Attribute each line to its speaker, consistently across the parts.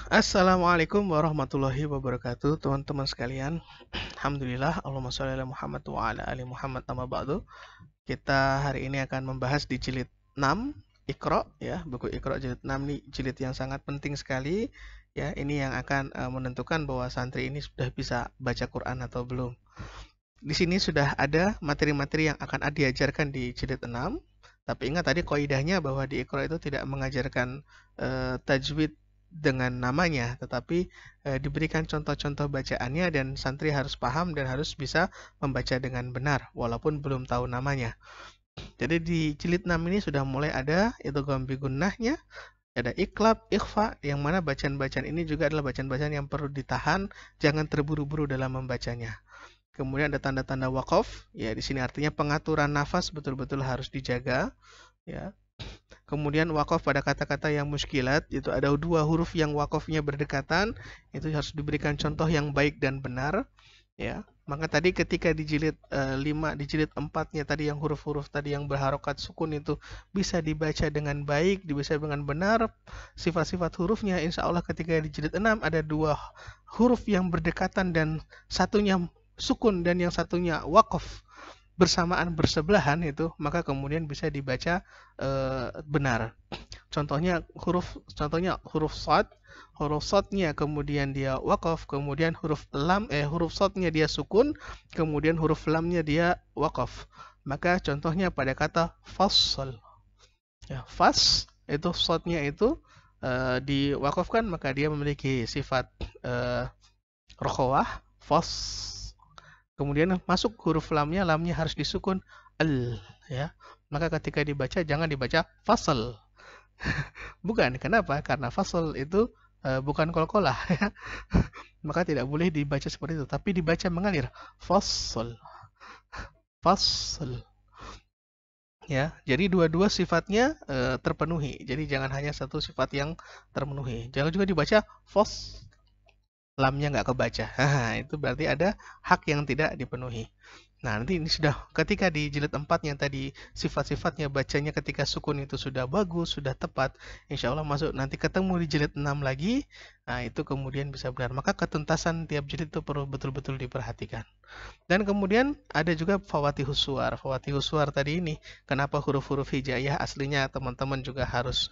Speaker 1: Assalamualaikum warahmatullahi wabarakatuh, teman-teman sekalian. Alhamdulillah, Allahumma sholli ala Muhammad wa ala ali Muhammad, amma ba'du. Kita hari ini akan membahas di jilid 6 Iqra, ya, buku Iqra jilid 6 ini jilid yang sangat penting sekali, ya. Ini yang akan menentukan bahwa santri ini sudah bisa baca Quran atau belum. Di sini sudah ada materi-materi yang akan diajarkan di jilid 6. Tapi ingat tadi kaidahnya bahwa di Iqra itu tidak mengajarkan tajwid dengan namanya, tetapi diberikan contoh-contoh bacaannya dan santri harus paham dan harus bisa membaca dengan benar walaupun belum tahu namanya. Jadi di jilid 6 ini sudah mulai ada idgham bi gunnahnya, ada iklab, ikhfa, yang mana bacaan-bacaan ini juga adalah bacaan-bacaan yang perlu ditahan, jangan terburu-buru dalam membacanya. Kemudian ada tanda-tanda waqaf, ya di sini artinya pengaturan nafas betul-betul harus dijaga, ya. Kemudian wakaf pada kata-kata yang muskilat, itu ada dua huruf yang wakafnya berdekatan, itu harus diberikan contoh yang baik dan benar, ya. Maka tadi ketika di jilid 5, di jilid 4-nya tadi yang huruf-huruf tadi yang berharokat sukun itu bisa dibaca dengan baik, dibaca dengan benar, sifat-sifat hurufnya insya Allah ketika di jilid 6 ada dua huruf yang berdekatan dan satunya sukun dan yang satunya wakaf bersamaan bersebelahan itu, maka kemudian bisa dibaca benar. Contohnya huruf shad, huruf shadnya kemudian dia wakaf, kemudian huruf shadnya dia sukun, kemudian huruf lamnya dia wakaf. Maka contohnya pada kata fasl. Ya, fas itu shadnya itu diwakafkan, maka dia memiliki sifat rokhawah, fas. Kemudian masuk huruf lamnya harus disukun al, ya. Maka ketika dibaca jangan dibaca fasal. Bukan, kenapa? Karena fasal itu bukan qalqalah, ya. Maka tidak boleh dibaca seperti itu, tapi dibaca mengalir. Fasal. Fasal. Ya, jadi dua-dua sifatnya terpenuhi. Jadi jangan hanya satu sifat yang terpenuhi. Jangan juga dibaca fos, lamnya nggak kebaca. Itu berarti ada hak yang tidak dipenuhi. Nah, nanti ini sudah ketika di jilid 4 yang tadi sifat-sifatnya bacanya ketika sukun itu sudah bagus, sudah tepat, insya Allah masuk nanti ketemu di jilid 6 lagi, nah itu kemudian bisa benar. Maka ketuntasan tiap jilid itu perlu betul-betul diperhatikan. Dan kemudian ada juga fawatihus suwar. Fawatihus suwar tadi ini, kenapa huruf-huruf hijaiyah aslinya teman-teman juga harus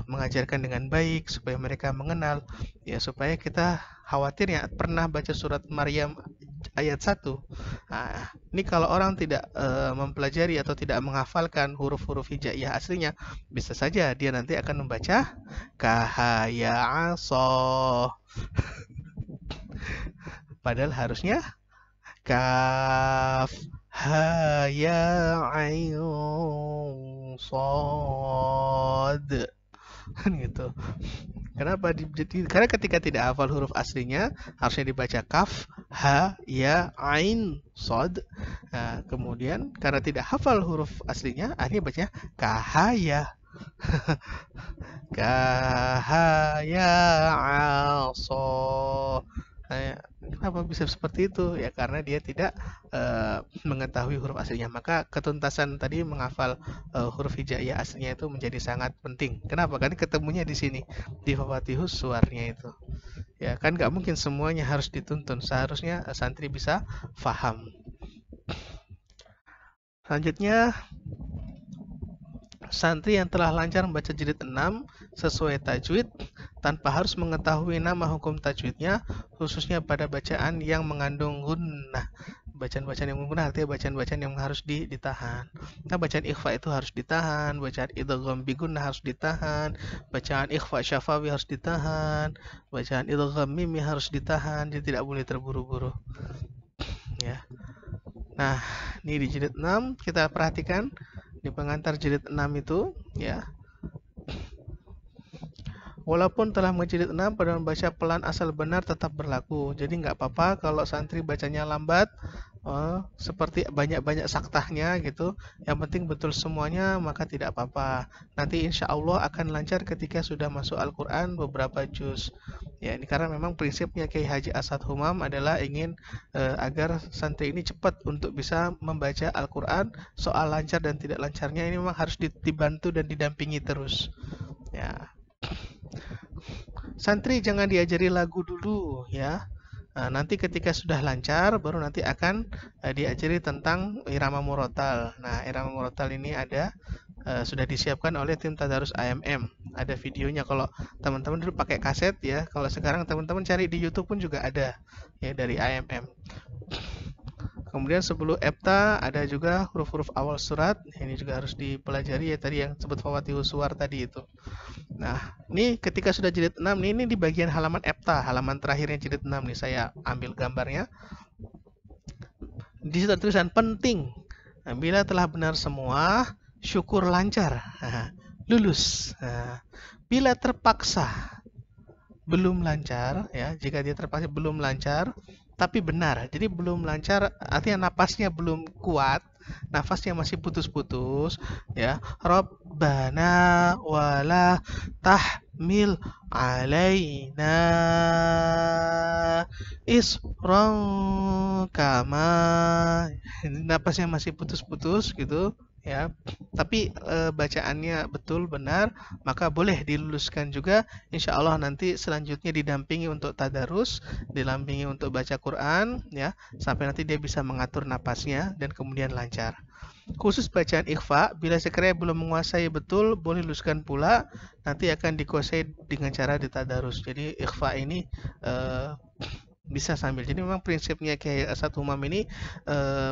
Speaker 1: mengajarkan dengan baik supaya mereka mengenal, ya, supaya kita khawatir ya pernah baca surat Maryam ayat 1. Nah, ini kalau orang tidak mempelajari atau tidak menghafalkan huruf-huruf hijaiyah aslinya, bisa saja dia nanti akan membaca kahaya aso. Padahal harusnya kaf ha ya ain sad. Kan gitu. Kenapa? Karena ketika tidak hafal huruf aslinya, harusnya dibaca kaf, ha, ya, ain, sod. Nah, kemudian karena tidak hafal huruf aslinya, akhirnya bacanya kahaya. Kahaya aso. Nah, kenapa bisa seperti itu? Ya karena dia tidak mengetahui huruf aslinya. Maka ketuntasan tadi menghafal huruf hijaiyah aslinya itu menjadi sangat penting. Kenapa? Karena ketemunya di sini, di fafatihus suarnya itu. Ya kan nggak mungkin semuanya harus dituntun. Seharusnya santri bisa faham. Selanjutnya, santri yang telah lancar membaca jilid 6 sesuai tajwid tanpa harus mengetahui nama hukum tajwidnya, khususnya pada bacaan yang mengandung gunnah. Bacaan-bacaan yang menggunakan artinya bacaan-bacaan yang harus ditahan. Nah, bacaan ikhfa itu harus ditahan, bacaan idgham bi gunnah harus ditahan, bacaan ikhfa syafawi harus ditahan, bacaan idgham mimi harus ditahan, jadi tidak boleh terburu-buru. Ya. Nah, ini di jilid 6 kita perhatikan di pengantar jilid 6 itu, ya. Walaupun telah menjilid 6, pada membaca pelan asal benar tetap berlaku. Jadi nggak apa-apa kalau santri bacanya lambat, seperti banyak-banyak saktahnya gitu. Yang penting betul semuanya, maka tidak apa-apa. Nanti insya Allah akan lancar ketika sudah masuk Al-Quran beberapa juz. Ya, ini karena memang prinsipnya Kiai Haji Asad Humam adalah ingin agar santri ini cepat untuk bisa membaca Al-Quran. Soal lancar dan tidak lancarnya ini memang harus dibantu dan didampingi terus. Ya. santri jangan diajari lagu dulu ya. Nanti ketika sudah lancar baru nanti akan diajari tentang irama murotal. Nah, irama murotal ini ada sudah disiapkan oleh tim tadarus AMM. Ada videonya kalau teman-teman dulu pakai kaset ya. Kalau sekarang teman-teman cari di YouTube pun juga ada ya dari AMM. Kemudian sebelum Epta ada juga huruf-huruf awal surat. Ini juga harus dipelajari ya tadi yang sebut Fawatihus Suwar tadi itu. Nah, ini ketika sudah jilid 6 ini di bagian halaman Epta, halaman terakhirnya jilid 6 nih saya ambil gambarnya. Di situ tulisan penting. Nah, bila telah benar semua, syukur lancar. Lulus. Bila terpaksa belum lancar ya, jika dia terpaksa belum lancar tapi benar. Jadi belum lancar artinya napasnya belum kuat, nafasnya masih putus-putus ya. Rabbana wala tahmil alaina isran kama. Napasnya masih putus-putus gitu ya, tapi bacaannya betul benar, maka boleh diluluskan juga. Insya Allah nanti selanjutnya didampingi untuk tadarus, didampingi untuk baca Quran ya, sampai nanti dia bisa mengatur napasnya dan kemudian lancar. Khusus bacaan ikhfa, bila sekiranya belum menguasai betul, boleh luluskan pula, nanti akan dikuasai dengan cara ditadarus. Jadi ikhfa ini bisa sambil. Jadi memang prinsipnya Kiai Asad Humam ini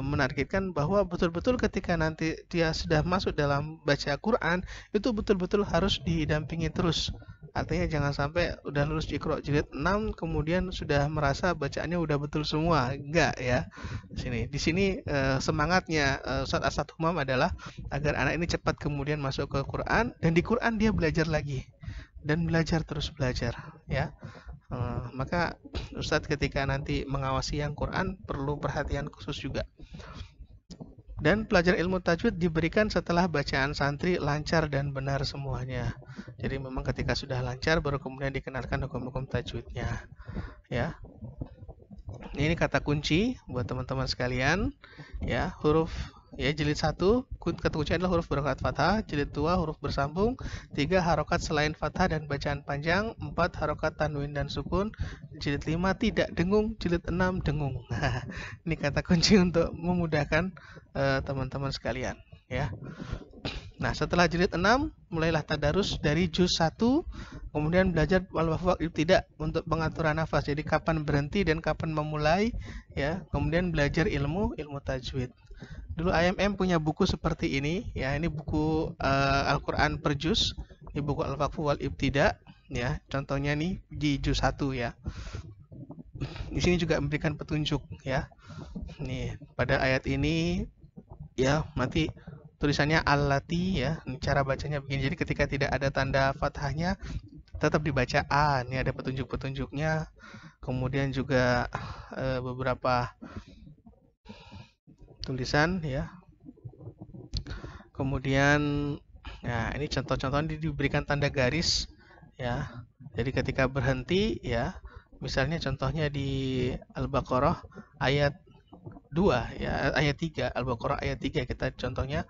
Speaker 1: menargetkan bahwa betul-betul ketika nanti dia sudah masuk dalam baca Quran itu betul-betul harus didampingi terus. Artinya jangan sampai udah lulus Iqra jilid 6 kemudian sudah merasa bacaannya udah betul semua. Enggak ya. Di sini semangatnya Ustaz Asad Humam adalah agar anak ini cepat kemudian masuk ke Quran, dan di Quran dia belajar lagi dan belajar terus belajar ya. Maka Ustadz ketika nanti mengawasi yang Quran perlu perhatian khusus juga. Dan pelajaran ilmu tajwid diberikan setelah bacaan santri lancar dan benar semuanya. Jadi memang ketika sudah lancar baru kemudian dikenalkan hukum-hukum tajwidnya ya. Ini kata kunci buat teman-teman sekalian ya. Huruf ya, jilid 1 kata kunci adalah huruf berharokat fathah, jilid 2 huruf bersambung, 3 harokat selain fathah dan bacaan panjang, 4 harokat tanwin dan sukun, jilid 5 tidak dengung, jilid 6 dengung. Nah, ini kata kunci untuk memudahkan teman-teman sekalian ya. Nah, setelah jilid 6 mulailah tadarus dari juz 1, kemudian belajar al-waqf ibtida untuk pengaturan nafas. Jadi kapan berhenti dan kapan memulai ya. Kemudian belajar ilmu tajwid. Dulu AMM punya buku seperti ini ya, ini buku Al-Qur'an per juz, ini buku Al-Waqf wal Ibtida ya. Contohnya nih di juz 1 ya. Di sini juga memberikan petunjuk ya. Nih, pada ayat ini ya, nanti tulisannya allati ya. Ini cara bacanya begini. Jadi ketika tidak ada tanda fathahnya tetap dibaca a. Ini ada petunjuk-petunjuknya. Kemudian juga beberapa tulisan ya. Kemudian nah ini contoh-contohnya diberikan tanda garis ya. Jadi ketika berhenti ya, misalnya contohnya di Al-Baqarah ayat 2 ya, ayat 3, Al-Baqarah ayat 3 kita contohnya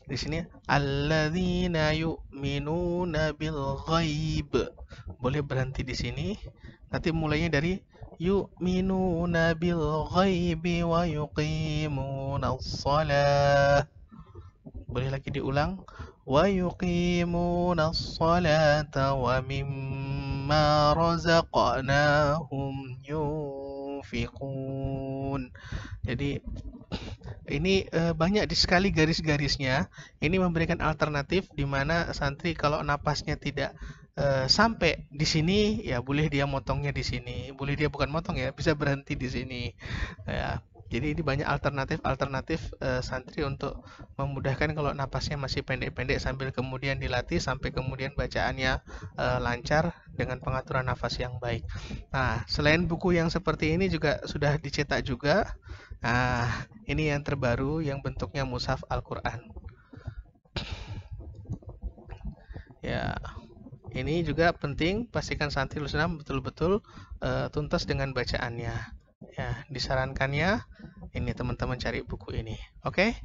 Speaker 1: di sini alladzina yu'minuna bil ghaib. Boleh berhenti di sini. Nanti mulainya dari yu'minuna bil ghaibi wa yuqimunas shalah. Boleh lagi diulang wa yuqimunas salata wa mimma razaqnahum yunfiqun. Jadi ini banyak sekali garis-garisnya. Ini memberikan alternatif di mana santri kalau napasnya tidak sampai di sini ya boleh dia motongnya di sini, boleh dia bukan motong ya, bisa berhenti di sini ya. Jadi ini banyak alternatif santri untuk memudahkan kalau napasnya masih pendek-pendek sambil kemudian dilatih sampai kemudian bacaannya lancar dengan pengaturan nafas yang baik. Nah, selain buku yang seperti ini juga sudah dicetak juga. Nah, ini yang terbaru yang bentuknya mushaf Al-Qur'an. Ya. Ini juga penting, pastikan santri lusunan betul-betul tuntas dengan bacaannya. Ya, disarankannya ini teman-teman cari buku ini. Oke,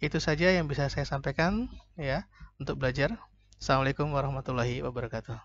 Speaker 1: itu saja yang bisa saya sampaikan ya untuk belajar. Assalamualaikum warahmatullahi wabarakatuh.